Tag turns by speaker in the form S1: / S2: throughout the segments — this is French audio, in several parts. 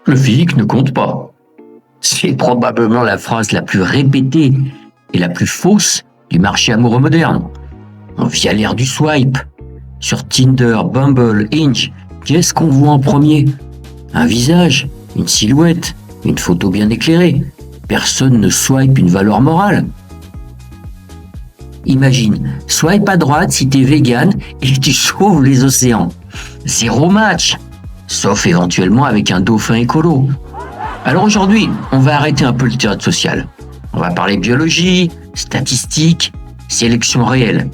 S1: Le physique ne compte pas. C'est probablement la phrase la plus répétée et la plus fausse du marché amoureux moderne. On vit à l'ère du swipe. Sur Tinder, Bumble, Hinge, qu'est-ce qu'on voit en premier? Un visage, une silhouette, une photo bien éclairée. Personne ne swipe une valeur morale. Imagine, swipe à droite si t'es vegan et tu sauves les océans. Zéro match, sauf éventuellement avec un dauphin écolo. Alors aujourd'hui, on va arrêter un peu le théâtre social. On va parler biologie, statistiques, sélection réelle.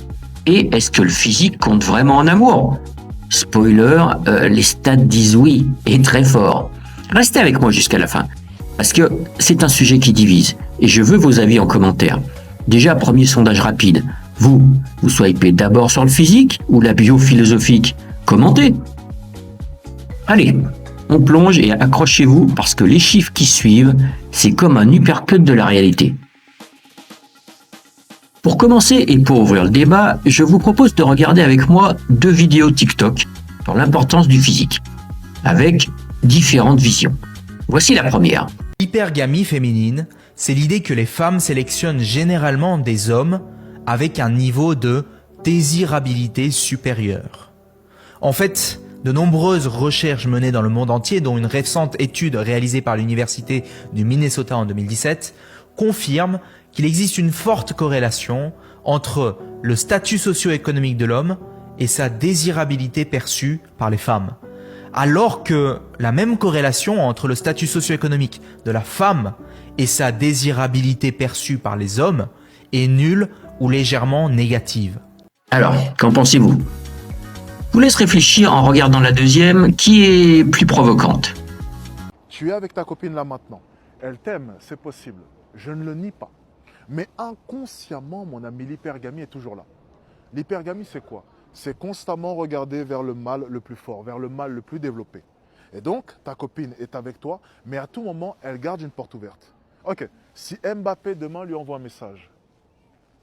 S1: Et est-ce que le physique compte vraiment en amour? Spoiler, les stats disent oui, et très fort. Restez avec moi jusqu'à la fin, parce que c'est un sujet qui divise, et je veux vos avis en commentaire. Déjà, premier sondage rapide. Vous swipez d'abord sur le physique ou la bio philosophique? Commentez. Allez, on plonge et accrochez-vous parce que les chiffres qui suivent, c'est comme un uppercut de la réalité. Pour commencer et pour ouvrir le débat, je vous propose de regarder avec moi 2 vidéos TikTok sur l'importance du physique, avec différentes visions. Voici la première.
S2: L'hypergamie féminine, c'est l'idée que les femmes sélectionnent généralement des hommes avec un niveau de désirabilité supérieur. En fait, de nombreuses recherches menées dans le monde entier, dont une récente étude réalisée par l'Université du Minnesota en 2017, confirment qu'il existe une forte corrélation entre le statut socio-économique de l'homme et sa désirabilité perçue par les femmes. Alors que la même corrélation entre le statut socio-économique de la femme et sa désirabilité perçue par les hommes est nulle ou légèrement négative.
S1: Alors, qu'en pensez-vous? Je vous laisse réfléchir en regardant la deuxième, qui est plus provocante.
S3: Tu es avec ta copine là maintenant. Elle t'aime, c'est possible. Je ne le nie pas. Mais inconsciemment, mon ami, l'hypergamie est toujours là. L'hypergamie, c'est quoi? C'est constamment regarder vers le mal le plus fort, vers le mal le plus développé. Et donc, ta copine est avec toi, mais à tout moment, elle garde une porte ouverte. Ok, si Mbappé demain lui envoie un message,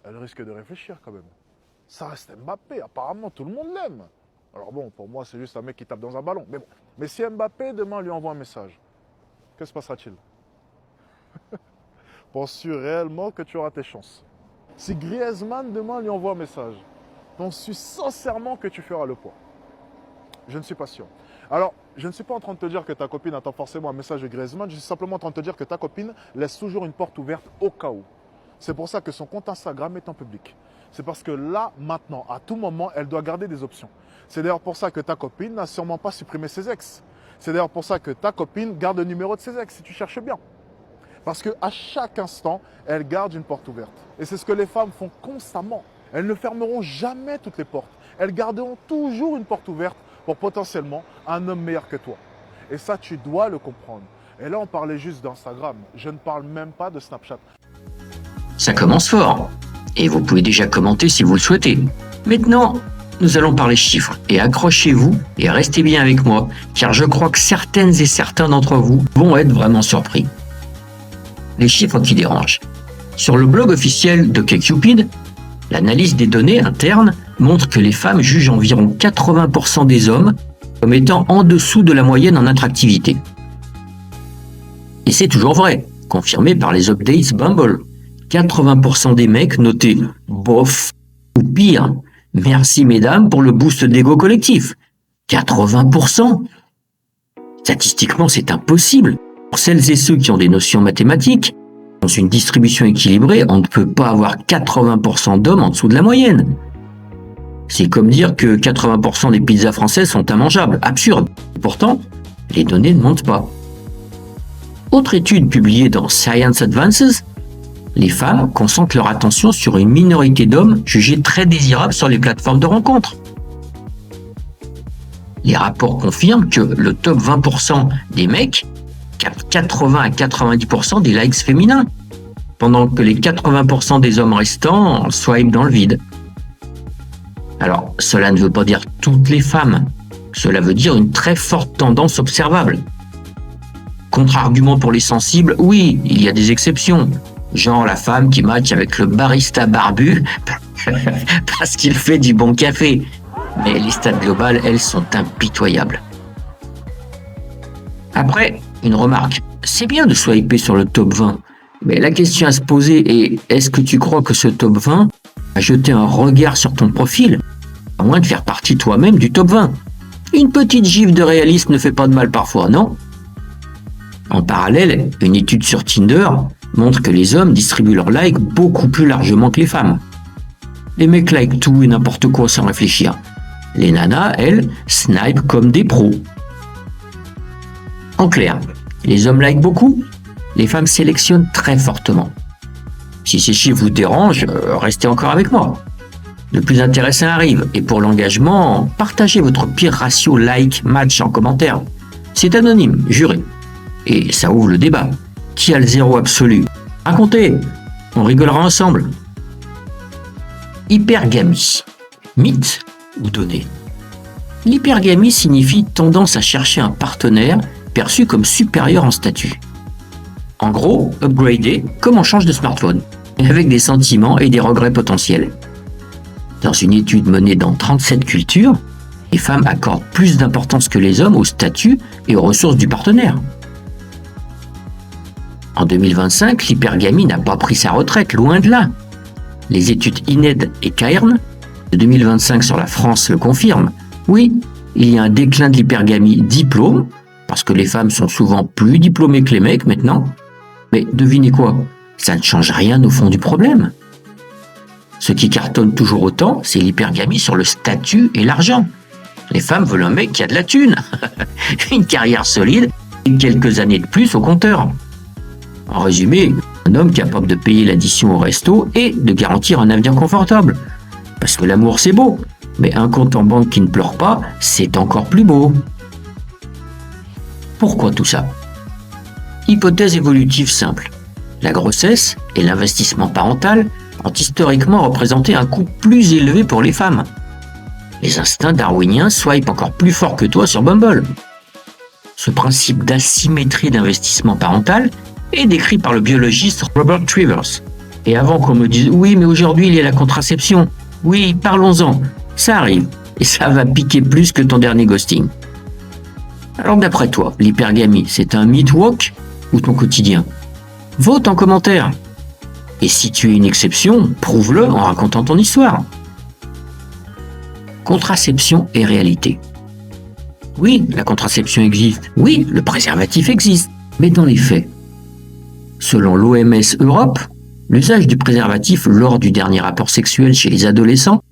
S3: elle risque de réfléchir quand même. Ça reste Mbappé, apparemment tout le monde l'aime. Alors bon, pour moi, c'est juste un mec qui tape dans un ballon. Mais bon, mais si Mbappé demain lui envoie un message, que se passera-t-il? Penses-tu réellement que tu auras tes chances? Si Griezmann demain lui envoie un message, penses-tu sincèrement que tu feras le poids? Je ne suis pas sûr. Alors, je ne suis pas en train de te dire que ta copine attend forcément un message de Griezmann, je suis simplement en train de te dire que ta copine laisse toujours une porte ouverte au cas où. C'est pour ça que son compte Instagram est en public. C'est parce que là, maintenant, à tout moment, elle doit garder des options. C'est d'ailleurs pour ça que ta copine n'a sûrement pas supprimé ses ex. C'est d'ailleurs pour ça que ta copine garde le numéro de ses ex, si tu cherches bien. Parce qu'à chaque instant, elles gardent une porte ouverte. Et c'est ce que les femmes font constamment. Elles ne fermeront jamais toutes les portes. Elles garderont toujours une porte ouverte pour potentiellement un homme meilleur que toi. Et ça, tu dois le comprendre. Et là, on parlait juste d'Instagram. Je ne parle même pas de Snapchat.
S1: Ça commence fort, et vous pouvez déjà commenter si vous le souhaitez. Maintenant, nous allons parler chiffres, et accrochez-vous et restez bien avec moi, car je crois que certaines et certains d'entre vous vont être vraiment surpris. Les chiffres qui dérangent. Sur le blog officiel d'OkCupid, l'analyse des données internes montre que les femmes jugent environ 80% des hommes comme étant en dessous de la moyenne en attractivité. Et c'est toujours vrai, confirmé par les updates Bumble. 80% des mecs notés bof ou pire. Merci mesdames pour le boost d'ego collectif. 80%. Statistiquement, c'est impossible. Pour celles et ceux qui ont des notions mathématiques, dans une distribution équilibrée, on ne peut pas avoir 80% d'hommes en dessous de la moyenne. C'est comme dire que 80% des pizzas françaises sont immangeables. Absurde. Et pourtant, les données ne mentent pas. Autre étude publiée dans Science Advances, les femmes concentrent leur attention sur une minorité d'hommes jugés très désirables sur les plateformes de rencontres. Les rapports confirment que le top 20% des mecs captent 80 à 90% des likes féminins, pendant que les 80% des hommes restants swipent dans le vide. Alors, cela ne veut pas dire toutes les femmes, cela veut dire une très forte tendance observable. Contre-argument pour les sensibles, oui, il y a des exceptions. Genre la femme qui match avec le barista barbu parce qu'il fait du bon café. Mais les stats globales, elles, sont impitoyables. Après, une remarque. C'est bien de swiper sur le top 20, mais la question à se poser est, est-ce que tu crois que ce top 20 va jeter un regard sur ton profil, à moins de faire partie toi-même du top 20? Une petite gifle de réalisme ne fait pas de mal parfois, non? En parallèle, une étude sur Tinder montre que les hommes distribuent leurs likes beaucoup plus largement que les femmes. Les mecs like tout et n'importe quoi sans réfléchir. Les nanas, elles, snipent comme des pros. En clair, les hommes like beaucoup, les femmes sélectionnent très fortement. Si ces chiffres vous dérangent, restez encore avec moi. Le plus intéressant arrive, et pour l'engagement, partagez votre pire ratio like-match en commentaire. C'est anonyme, juré. Et ça ouvre le débat. Qui a le zéro absolu? Racontez, on rigolera ensemble. Hypergamie. Mythe ou donnée? L'hypergamie signifie tendance à chercher un partenaire perçu comme supérieur en statut. En gros, upgrader comme on change de smartphone, avec des sentiments et des regrets potentiels. Dans une étude menée dans 37 cultures, les femmes accordent plus d'importance que les hommes au statut et aux ressources du partenaire. En 2025, l'hypergamie n'a pas pris sa retraite, loin de là. Les études INED et Cairn de 2025 sur la France le confirment. Oui, il y a un déclin de l'hypergamie diplôme, parce que les femmes sont souvent plus diplômées que les mecs maintenant. Mais devinez quoi? Ça ne change rien au fond du problème. Ce qui cartonne toujours autant, c'est l'hypergamie sur le statut et l'argent. Les femmes veulent un mec qui a de la thune, une carrière solide et quelques années de plus au compteur. En résumé, un homme capable de payer l'addition au resto et de garantir un avenir confortable. Parce que l'amour c'est beau, mais un compte en banque qui ne pleure pas, c'est encore plus beau. Pourquoi tout ça? Hypothèse évolutive simple. La grossesse et l'investissement parental ont historiquement représenté un coût plus élevé pour les femmes. Les instincts darwiniens swipent encore plus fort que toi sur Bumble. Ce principe d'asymétrie d'investissement parental est décrit par le biologiste Robert Trivers. Et avant qu'on me dise « oui, mais aujourd'hui il y a la contraception », oui, parlons-en, ça arrive, et ça va piquer plus que ton dernier ghosting. Alors d'après toi, l'hypergamie, c'est un mythe woke ou ton quotidien? Vote en commentaire. Et si tu es une exception, prouve-le en racontant ton histoire. Contraception et réalité. Oui, la contraception existe. Oui, le préservatif existe. Mais dans les faits, selon l'OMS Europe, l'usage du préservatif lors du dernier rapport sexuel chez les adolescents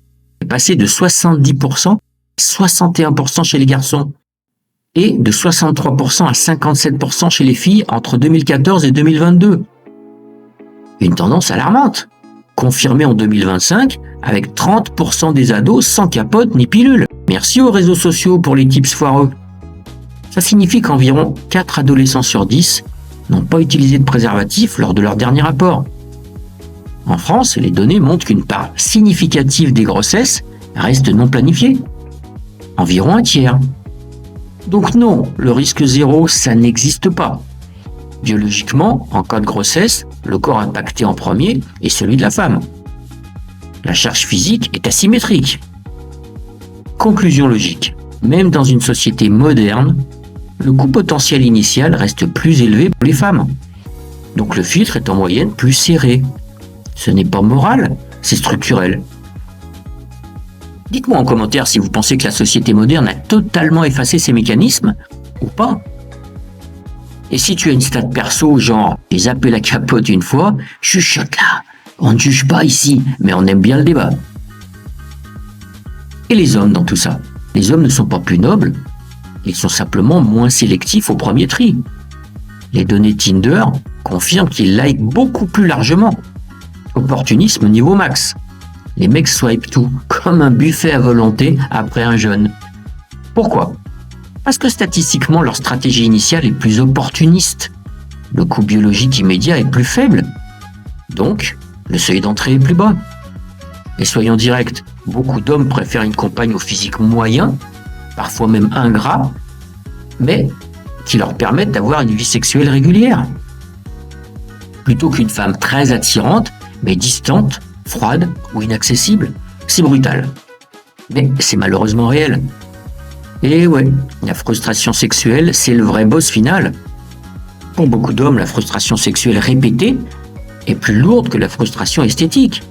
S1: est passé de 70% à 61% chez les garçons et de 63% à 57% chez les filles entre 2014 et 2022. Une tendance alarmante, confirmée en 2025 avec 30% des ados sans capote ni pilule. Merci aux réseaux sociaux pour les tips foireux. Ça signifie qu'environ 4 adolescents sur 10 n'ont pas utilisé de préservatif lors de leur dernier rapport. En France, les données montrent qu'une part significative des grossesses reste non planifiée. Environ un tiers. Donc non, le risque zéro, ça n'existe pas. Biologiquement, en cas de grossesse, le corps impacté en premier est celui de la femme. La charge physique est asymétrique. Conclusion logique. Même dans une société moderne, le coût potentiel initial reste plus élevé pour les femmes. Donc le filtre est en moyenne plus serré. Ce n'est pas moral, c'est structurel. Dites-moi en commentaire si vous pensez que la société moderne a totalement effacé ces mécanismes ou pas. Et si tu as une stat perso, genre « j'ai zappé la capote une fois », chuchote là. On ne juge pas ici, mais on aime bien le débat. Et les hommes dans tout ça? Les hommes ne sont pas plus nobles, ils sont simplement moins sélectifs au premier tri. Les données Tinder confirment qu'ils like beaucoup plus largement. Opportunisme niveau max. Les mecs swipent tout, comme un buffet à volonté après un jeûne. Pourquoi? Parce que statistiquement, leur stratégie initiale est plus opportuniste. Le coût biologique immédiat est plus faible. Donc, le seuil d'entrée est plus bas. Et soyons directs, beaucoup d'hommes préfèrent une compagne au physique moyen, parfois même ingrat, mais qui leur permettent d'avoir une vie sexuelle régulière. Plutôt qu'une femme très attirante, mais distante, froide ou inaccessible. C'est brutal. Mais c'est malheureusement réel. Et ouais, la frustration sexuelle, c'est le vrai boss final. Pour beaucoup d'hommes, la frustration sexuelle répétée est plus lourde que la frustration esthétique.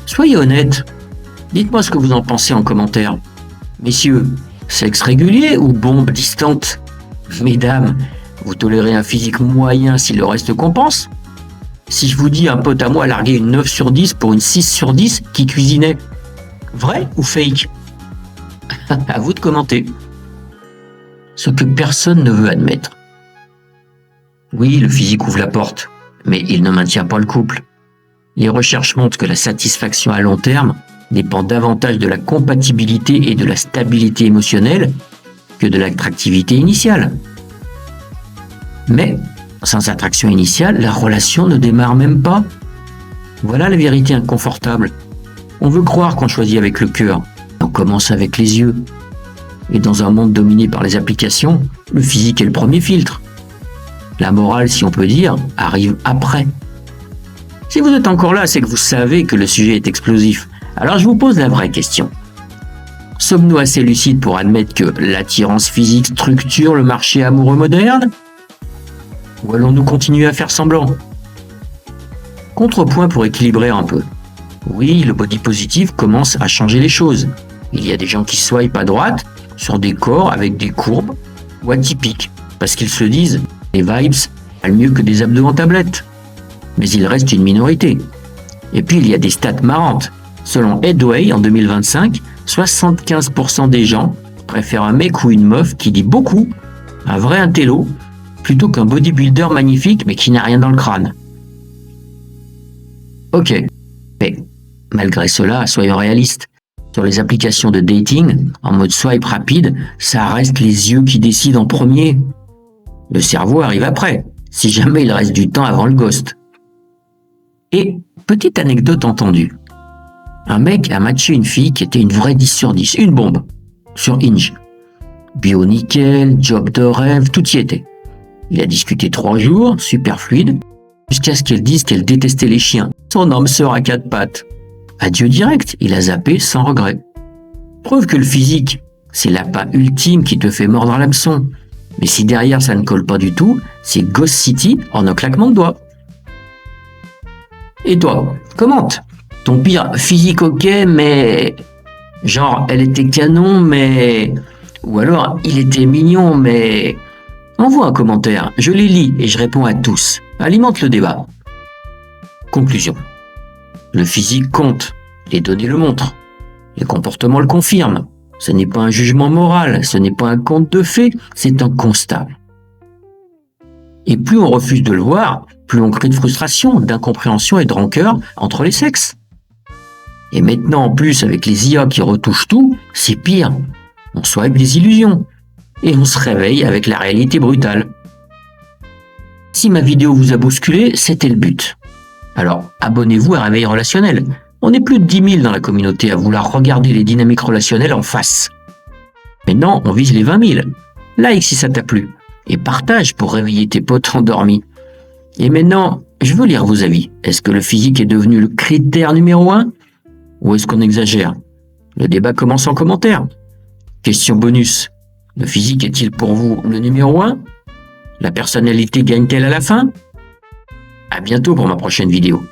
S1: Soyez honnêtes. Dites-moi ce que vous en pensez en commentaire. Messieurs, sexe régulier ou bombe distante? Mesdames, vous tolérez un physique moyen si le reste compense? Si je vous dis un pote à moi a largué une 9 sur 10 pour une 6 sur 10 qui cuisinait, vrai ou fake? À vous de commenter. Ce que personne ne veut admettre. Oui, le physique ouvre la porte, mais il ne maintient pas le couple. Les recherches montrent que la satisfaction à long terme dépend davantage de la compatibilité et de la stabilité émotionnelle que de l'attractivité initiale. Mais, sans attraction initiale, la relation ne démarre même pas. Voilà la vérité inconfortable. On veut croire qu'on choisit avec le cœur, on commence avec les yeux. Et dans un monde dominé par les applications, le physique est le premier filtre. La morale, si on peut dire, arrive après. Si vous êtes encore là, c'est que vous savez que le sujet est explosif. Alors je vous pose la vraie question. Sommes-nous assez lucides pour admettre que l'attirance physique structure le marché amoureux moderne? Ou allons-nous continuer à faire semblant? Contrepoint pour équilibrer un peu. Oui, le body positive commence à changer les choses. Il y a des gens qui swipent à droite sur des corps avec des courbes ou atypiques, parce qu'ils se disent « les vibes valent mieux que des abdos en tablette ». Mais il reste une minorité. Et puis il y a des stats marrantes. Selon Headway, en 2025, 75% des gens préfèrent un mec ou une meuf qui dit beaucoup, un vrai intello, plutôt qu'un bodybuilder magnifique mais qui n'a rien dans le crâne. Ok, mais malgré cela, soyons réalistes. Sur les applications de dating, en mode swipe rapide, ça reste les yeux qui décident en premier. Le cerveau arrive après, si jamais il reste du temps avant le ghost. Et, petite anecdote entendue. Un mec a matché une fille qui était une vraie 10 sur 10, une bombe, sur Hinge. Bio nickel, job de rêve, tout y était. Il a discuté 3 jours, super fluide, jusqu'à ce qu'elle dise qu'elle détestait les chiens. Son âme sœur à 4 pattes. Adieu direct, il a zappé sans regret. Preuve que le physique, c'est l'appât ultime qui te fait mordre l'hameçon. Mais si derrière ça ne colle pas du tout, c'est Ghost City en un claquement de doigts. Et toi, commente. Ton pire physique ok, mais... genre, elle était canon, mais... ou alors, il était mignon, mais... Envoie un commentaire, je les lis et je réponds à tous. Alimente le débat. Conclusion. Le physique compte, les données le montrent. Les comportements le confirment. Ce n'est pas un jugement moral, ce n'est pas un conte de fées, c'est un constat. Et plus on refuse de le voir, plus on crée de frustration, d'incompréhension et de rancœur entre les sexes. Et maintenant, en plus, avec les IA qui retouchent tout, c'est pire. On swipe des illusions. Et on se réveille avec la réalité brutale. Si ma vidéo vous a bousculé, c'était le but. Alors, abonnez-vous à Réveil Relationnel. On est plus de 10 000 dans la communauté à vouloir regarder les dynamiques relationnelles en face. Maintenant, on vise les 20 000. Like si ça t'a plu. Et partage pour réveiller tes potes endormis. Et maintenant, je veux lire vos avis. Est-ce que le physique est devenu le critère numéro 1? Ou est-ce qu'on exagère? Le débat commence en commentaire. Question bonus. Le physique est-il pour vous le numéro 1? La personnalité gagne-t-elle à la fin? À bientôt pour ma prochaine vidéo.